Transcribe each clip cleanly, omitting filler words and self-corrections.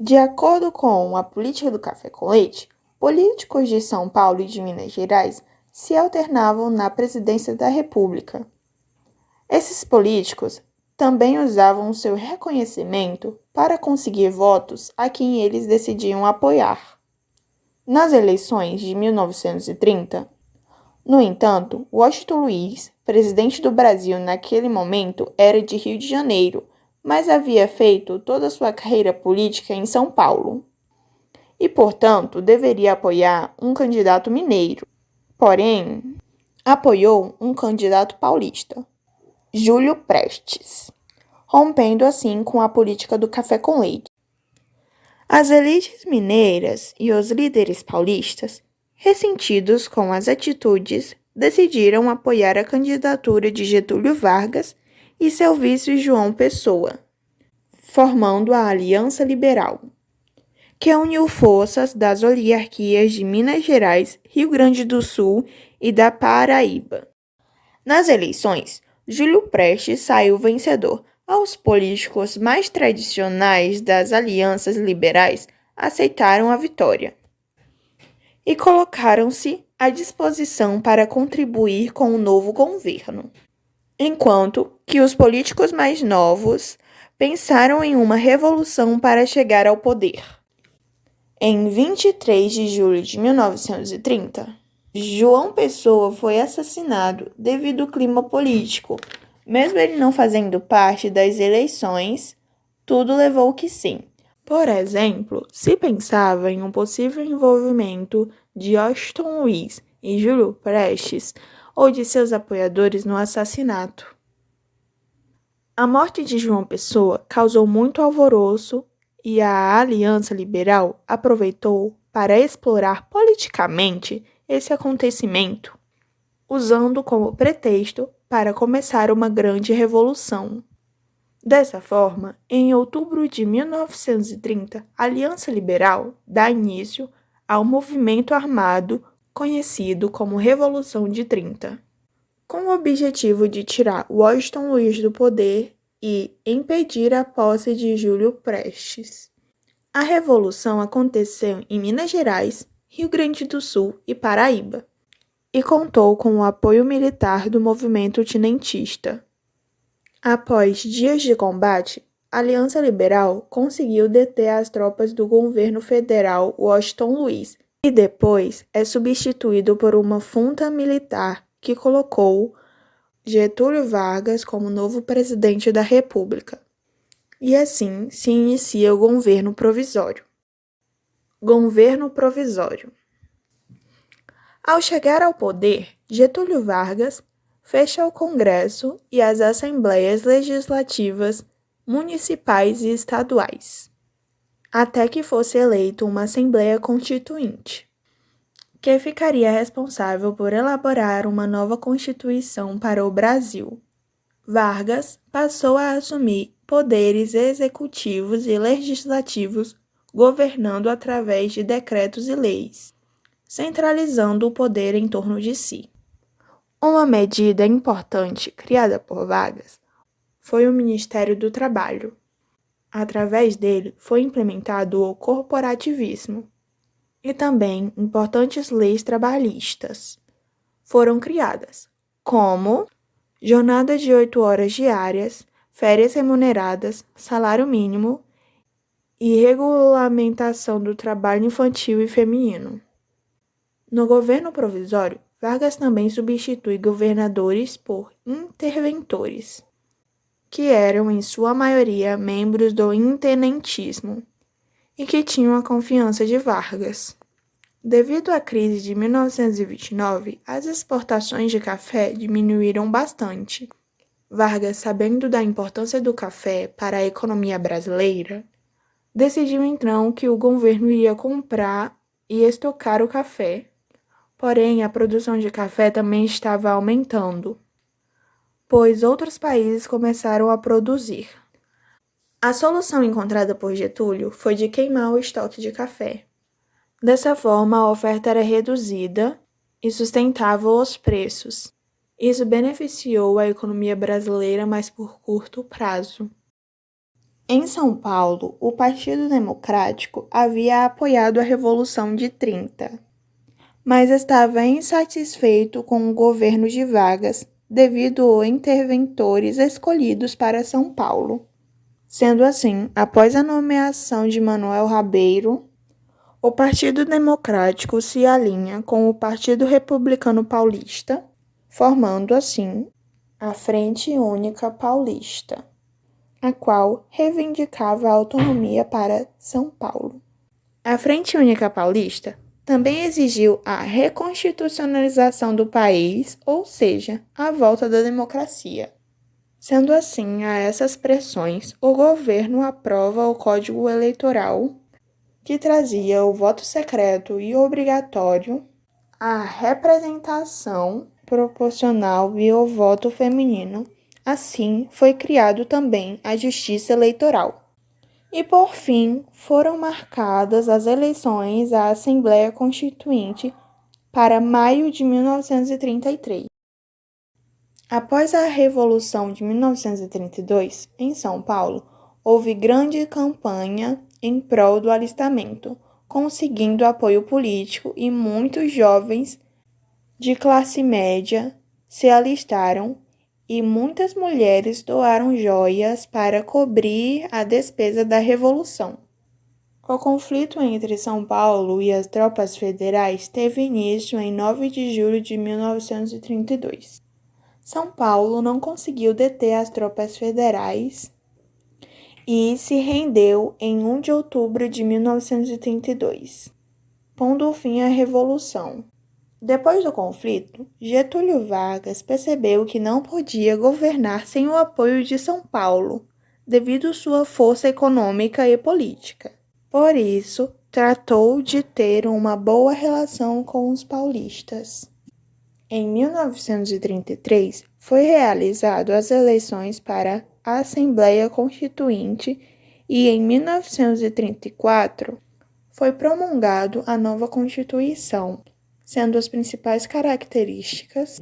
De acordo com a política do café com leite, políticos de São Paulo e de Minas Gerais se alternavam na presidência da República. Esses políticos também usavam seu reconhecimento para conseguir votos a quem eles decidiam apoiar. Nas eleições de 1930, no entanto, Washington Luiz, presidente do Brasil naquele momento, era de Rio de Janeiro, mas havia feito toda a sua carreira política em São Paulo e, portanto, deveria apoiar um candidato mineiro. Porém, apoiou um candidato paulista, Júlio Prestes, rompendo assim com a política do café com leite. As elites mineiras e os líderes paulistas, ressentidos com as atitudes, decidiram apoiar a candidatura de Getúlio Vargas e seu vice João Pessoa, formando a Aliança Liberal, que uniu forças das oligarquias de Minas Gerais, Rio Grande do Sul e da Paraíba. Nas eleições, Júlio Prestes saiu vencedor. Os políticos mais tradicionais das alianças liberais aceitaram a vitória e colocaram-se à disposição para contribuir com o novo governo, enquanto que os políticos mais novos pensaram em uma revolução para chegar ao poder. Em 23 de julho de 1930, João Pessoa foi assassinado devido ao clima político. Mesmo ele não fazendo parte das eleições, tudo levou que sim. Por exemplo, se pensava em um possível envolvimento de Washington Luiz e Júlio Prestes ou de seus apoiadores no assassinato. A morte de João Pessoa causou muito alvoroço e a Aliança Liberal aproveitou para explorar politicamente esse acontecimento, usando como pretexto para começar uma grande revolução. Dessa forma, em outubro de 1930, a Aliança Liberal dá início ao movimento armado conhecido como Revolução de 30, com o objetivo de tirar Washington Luiz do poder e impedir a posse de Júlio Prestes. A revolução aconteceu em Minas Gerais, Rio Grande do Sul e Paraíba, e contou com o apoio militar do movimento tenentista. Após dias de combate, a Aliança Liberal conseguiu deter as tropas do governo federal Washington Luiz e depois é substituído por uma junta militar que colocou Getúlio Vargas como novo presidente da República. E assim se inicia o governo provisório. Governo provisório. Ao chegar ao poder, Getúlio Vargas fecha o Congresso e as assembleias legislativas municipais e estaduais, até que fosse eleito uma Assembleia Constituinte, que ficaria responsável por elaborar uma nova Constituição para o Brasil. Vargas passou a assumir poderes executivos e legislativos, governando através de decretos e leis, centralizando o poder em torno de si. Uma medida importante criada por Vargas foi o Ministério do Trabalho. Através dele foi implementado o corporativismo e também importantes leis trabalhistas foram criadas, como jornada de 8 horas diárias, férias remuneradas, salário mínimo e regulamentação do trabalho infantil e feminino. No governo provisório, Vargas também substitui governadores por interventores, que eram, em sua maioria, membros do intendentismo e que tinham a confiança de Vargas. Devido à crise de 1929, as exportações de café diminuíram bastante. Vargas, sabendo da importância do café para a economia brasileira, decidiu então que o governo iria comprar e estocar o café. Porém, a produção de café também estava aumentando, pois outros países começaram a produzir. A solução encontrada por Getúlio foi de queimar o estoque de café. Dessa forma, a oferta era reduzida e sustentava os preços. Isso beneficiou a economia brasileira, mas por curto prazo. Em São Paulo, o Partido Democrático havia apoiado a Revolução de 30, mas estava insatisfeito com o governo de Vargas devido aos interventores escolhidos para São Paulo. Sendo assim, após a nomeação de Manuel Rabelo, o Partido Democrático se alinha com o Partido Republicano Paulista, formando assim a Frente Única Paulista, a qual reivindicava a autonomia para São Paulo. A Frente Única Paulista também exigiu a reconstitucionalização do país, ou seja, a volta da democracia. Sendo assim, a essas pressões, o governo aprova o Código Eleitoral, que trazia o voto secreto e obrigatório, a representação proporcional e o voto feminino. Assim, foi criado também a Justiça Eleitoral. E, por fim, foram marcadas as eleições à Assembleia Constituinte para maio de 1933. Após a Revolução de 1932, em São Paulo, houve grande campanha em prol do alistamento, conseguindo apoio político e muitos jovens de classe média se alistaram e muitas mulheres doaram joias para cobrir a despesa da Revolução. O conflito entre São Paulo e as tropas federais teve início em 9 de julho de 1932. São Paulo não conseguiu deter as tropas federais e se rendeu em 1 de outubro de 1932, pondo fim à Revolução. Depois do conflito, Getúlio Vargas percebeu que não podia governar sem o apoio de São Paulo, devido sua força econômica e política. Por isso, tratou de ter uma boa relação com os paulistas. Em 1933, foi realizado as eleições para a Assembleia Constituinte e em 1934 foi promulgado a nova Constituição, sendo as principais características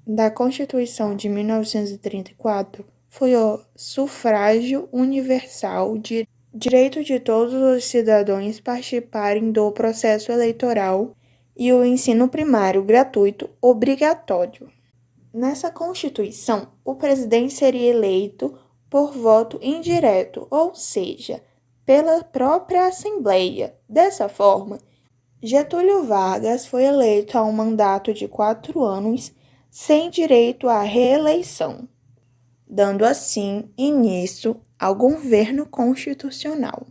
da Constituição de 1934 foi o sufrágio universal, direito de todos os cidadãos participarem do processo eleitoral e o ensino primário gratuito obrigatório. Nessa Constituição, o presidente seria eleito por voto indireto, ou seja, pela própria Assembleia. Dessa forma, Getúlio Vargas foi eleito a um mandato de 4 anos, sem direito à reeleição, dando assim início ao governo constitucional.